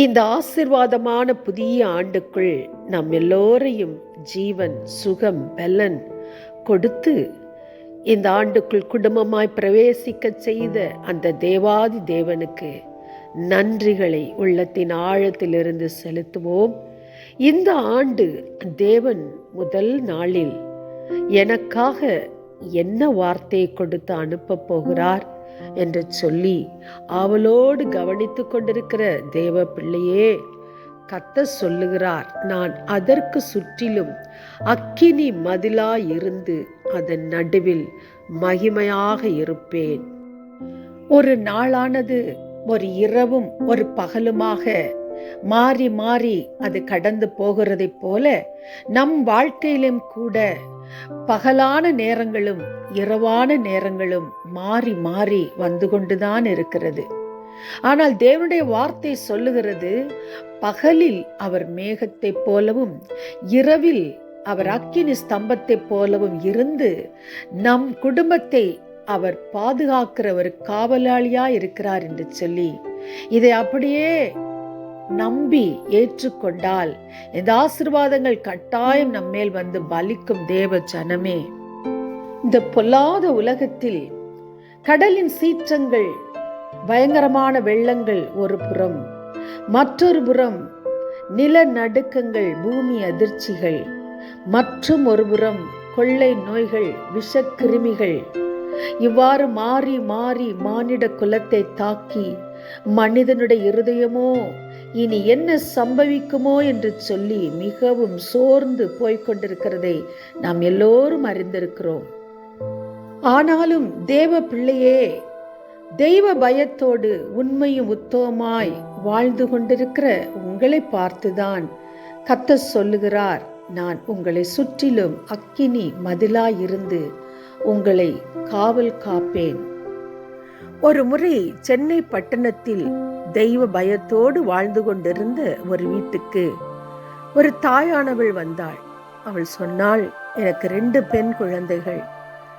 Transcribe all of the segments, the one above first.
இந்த ஆசீர்வாதமான புதிய ஆண்டுக்குள் நம் எல்லோரையும் ஜீவன், சுகம், பலன் கொடுத்து இந்த ஆண்டுக்குள் குடும்பமாய் பிரவேசிக்க செய்த அந்த தேவாதி தேவனுக்கு நன்றிகளை உள்ளத்தின் ஆழத்திலிருந்து செலுத்துவோம். இந்த ஆண்டு தேவன் முதல் நாளில் எனக்காக என்ன வார்த்தையை கொடுத்து அனுப்ப போகிறார் என்று சொல்லி அவளோடு கவனித்து கொண்டிருக்கிற தேவ பிள்ளையே, கர்த்தர் சொல்லுகிறார், நான் அதற்கு சுற்றிலும் அக்கினி மதிலாய் இருந்து அதன் நடுவில் மகிமையாக இருப்பேன். ஒரு நாளானது ஒரு இரவும் ஒரு பகலுமாக மாறி மாறி அது கடந்து போகிறதை போல நம் வாழ்க்கையிலும் கூட பகலான நேரங்களும் இரவான நேரங்களும் மாறி மாறி வந்து கொண்டுதான் இருக்கிறது. ஆனால் தேவனுடைய வார்த்தை சொல்லுகிறது, பகலில் அவர் மேகத்தை போலவும் இரவில் அவர் அக்கினி ஸ்தம்பத்தை போலவும் இருந்து நம் குடும்பத்தை அவர் பாதுகாக்கிற ஒரு காவலாளியா இருக்கிறார் என்று சொல்லி இதை அப்படியே நம்பி ஏற்றுக்கொண்டால் இந்த ஆசீர்வாதங்கள் கட்டாயம் நம்மேல் வந்து பலிக்கும். தேவ ஜனமே, இந்த பொல்லாத உலகத்தில் கடலின் சீற்றங்கள், பயங்கரமான வெள்ளங்கள் ஒரு புறம், மற்றொரு புறம் நிலநடுக்கங்கள், பூமி அதிர்ச்சிகள், மற்றும் ஒரு புறம் கொள்ளை நோய்கள், விஷக்கிருமிகள், இவ்வாறு மாறி மாறி மானிட குலத்தை தாக்கி மனிதனுடைய இருதயமோ இனி என்ன சம்பவிக்குமோ என்று சொல்லி மிகவும் சோர்ந்து போய்கொண்டிருக்கிறதை நாம் எல்லோரும் அறிந்திருக்கிறோம். ஆனாலும் தேவ பிள்ளையே, தெய்வ பயத்தோடு உண்மையும் உத்தமமாய் வாழ்ந்து கொண்டிருக்கிற உங்களை பார்த்துதான் கர்த்தர் சொல்லுகிறார், நான் உங்களை சுற்றிலும் அக்கினி மதிலாயிருந்து உங்களை காவல் காப்பேன். ஒரு முறை சென்னை பட்டணத்தில் தெய்வ பயத்தோடு வாழ்ந்து கொண்டிருந்த ஒரு வீட்டுக்கு ஒரு தாயானவள் வந்தாள். அவள் சொன்னாள், எனக்கு 2 பெண் குழந்தைகள்.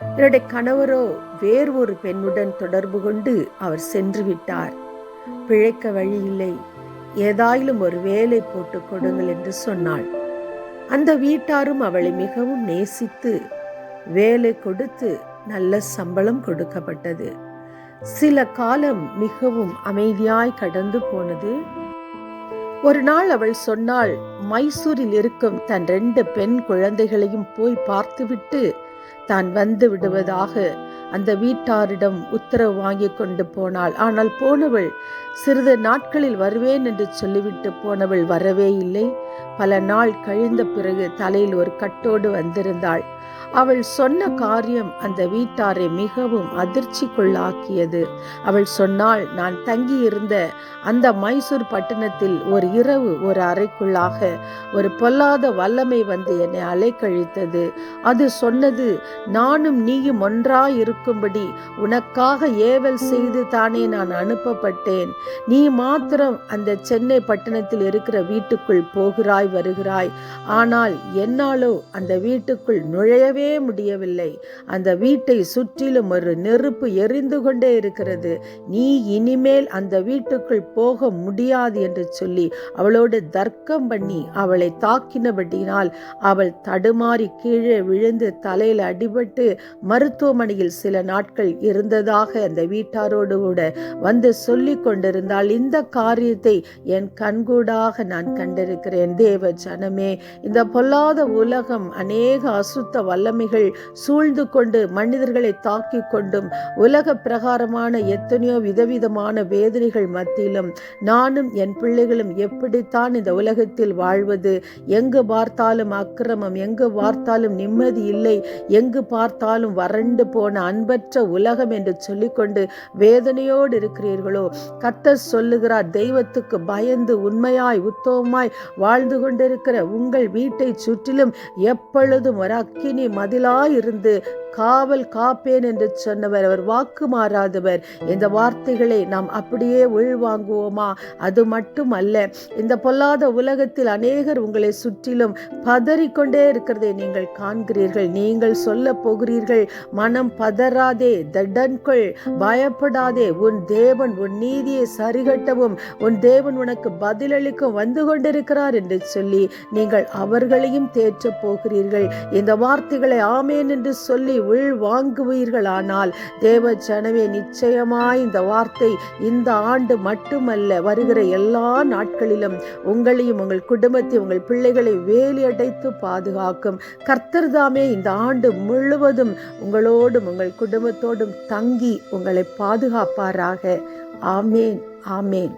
என்னுடைய கணவரோ வேறு ஒரு பெண்ணுடன் தொடர்பு கொண்டு அவர் சென்று விட்டார். பிழைக்க வழி இல்லை, ஏதாயிலும் ஒரு வேலை போட்டு கொடுங்கள் என்று சொன்னாள். அந்த வீட்டாரும் அவளை மிகவும் நேசித்து வேலை கொடுத்து நல்ல சம்பளம் கொடுக்கப்பட்டது. சில காலம் மிகவும் அமைதியாய் கடந்து போனது. ஒரு நாள் அவள் சொன்னாள், மைசூரில் இருக்கும் தன் 2 பெண் குழந்தைகளையும் போய் பார்த்துவிட்டு தான் வந்து விடுவதாக அந்த வீட்டாரிடம் உத்தரவு வாங்கி கொண்டு போனாள். ஆனால் போனவள் சிறிது நாட்களில் வருவேன் என்று சொல்லிவிட்டு போனவள் வரவே இல்லை. பல நாள் கழிந்த பிறகு தலையில் ஒரு கட்டோடு வந்திருந்தாள். அவள் சொன்ன காரியம் அந்த வீட்டாரை மிகவும் அதிர்ச்சிக்குள்ளாக்கியது. அவள் சொன்னாள், நான் தங்கியிருந்த அந்த மைசூர் பட்டணத்தில் ஒரு இரவு ஒரு அறைக்குள்ளாக ஒரு பொல்லாத வல்லமை வந்து என்னை அலைக்கழித்தது. அது சொன்னது, நானும் நீயும் ஒன்றாய் இருக்கும்படி உனக்காக ஏவல் செய்து தானே நான் அனுப்பப்பட்டேன். நீ மாத்திரம் அந்த சென்னை பட்டணத்தில் இருக்கிற வீட்டுக்குள் போகிறாய் வருகிறாய். ஆனால் என்னாலோ அந்த வீட்டுக்குள் நுழையவே முடியவில்லை. அந்த வீட்டை சுற்றிலும் ஒரு நெருப்பு எரிந்து கொண்டே இருக்கிறது. நீ இனிமேல் அந்த வீட்டுக்குள் போக முடியாது என்று சொல்லி அவளோடு தர்க்கம் பண்ணி அவளை தாக்கினபடினால் அவள் தடுமாறி கீழே விழுந்து தலையில் அடிபட்டு மருத்துவமனையில் சில நாட்கள் இருந்ததாக அந்த வீட்டாரோடு கூட வந்து சொல்லி கொண்டிருந்தாள். இந்த காரியத்தை என் கண்கூடாக நான் கண்டிருக்கிறேன். தேவ ஜனமே, இந்த பொல்லாத உலகம் அநேக அசுத்த வல்லமைகள் சூழ்ந்து கொண்டு மனிதர்களை தாக்கி கொண்டும் உலக பிரகாரமான எத்தனையோ விதவிதமான வேதனைகள் மத்தியிலும் நானும் என் பிள்ளைகளும் எப்படித்தான் இந்த உலகத்தில் வாழ்வது? எங்கு பார்த்தாலும் அக்கிரமம், எங்கு பார்த்தாலும் நிம்மதி இல்லை, எங்கு பார்த்தாலும் வறண்டு போன அன்பற்ற உலகம் என்று சொல்லிக்கொண்டு வேதனையோடு இருக்கிறீர்களோ? கர்த்தர் சொல்லுகிறார், தெய்வத்துக்கு பயந்து உண்மையாய் உத்தமமாய் வாழ்ந்து கொண்டிருக்கிற உங்கள் வீட்டை சுற்றிலும் எப்பொழுதும் ஒரு அக்கினி மதிலாயிருந்து காவல் காப்பேன் என்று சொன்னவர், அவர் வாக்கு மாறாதவர். இந்த வார்த்தைகளை நாம் அப்படியே உள்வாங்குவோமா? அது மட்டுமல்ல, இந்த பொல்லாத உலகத்தில் அநேகர் உங்களை சுற்றிலும் பதறிக்கொண்டே இருக்கிறதை நீங்கள் காண்கிறீர்கள். நீங்கள் சொல்ல போகிறீர்கள், மனம் பதறாதே, தடன்கொள், பயப்படாதே, உன் தேவன் உன் நீதியை சரிகட்டவும் உன் தேவன் உனக்கு பதிலளிக்கும் வந்து கொண்டிருக்கிறார் என்று சொல்லி நீங்கள் அவர்களையும் தேற்ற போகிறீர்கள். இந்த வார்த்தைகளை ஆமேன் என்று சொல்லி உள் வாங்குவீர்களானால் தேவ ஜனமே, நிச்சயமாய் இந்த வார்த்தை இந்த ஆண்டு மட்டுமல்ல, வருகிற எல்லா நாட்களிலும் உங்களையும் உங்கள் குடும்பத்தை உங்கள் பிள்ளைகளை வேலி அடைத்து பாதுகாக்கும். கர்த்தர் தாமே இந்த ஆண்டு முழுவதும் உங்களோடும் உங்கள் குடும்பத்தோடும் தங்கி உங்களை பாதுகாப்பாராக. ஆமேன், ஆமேன்.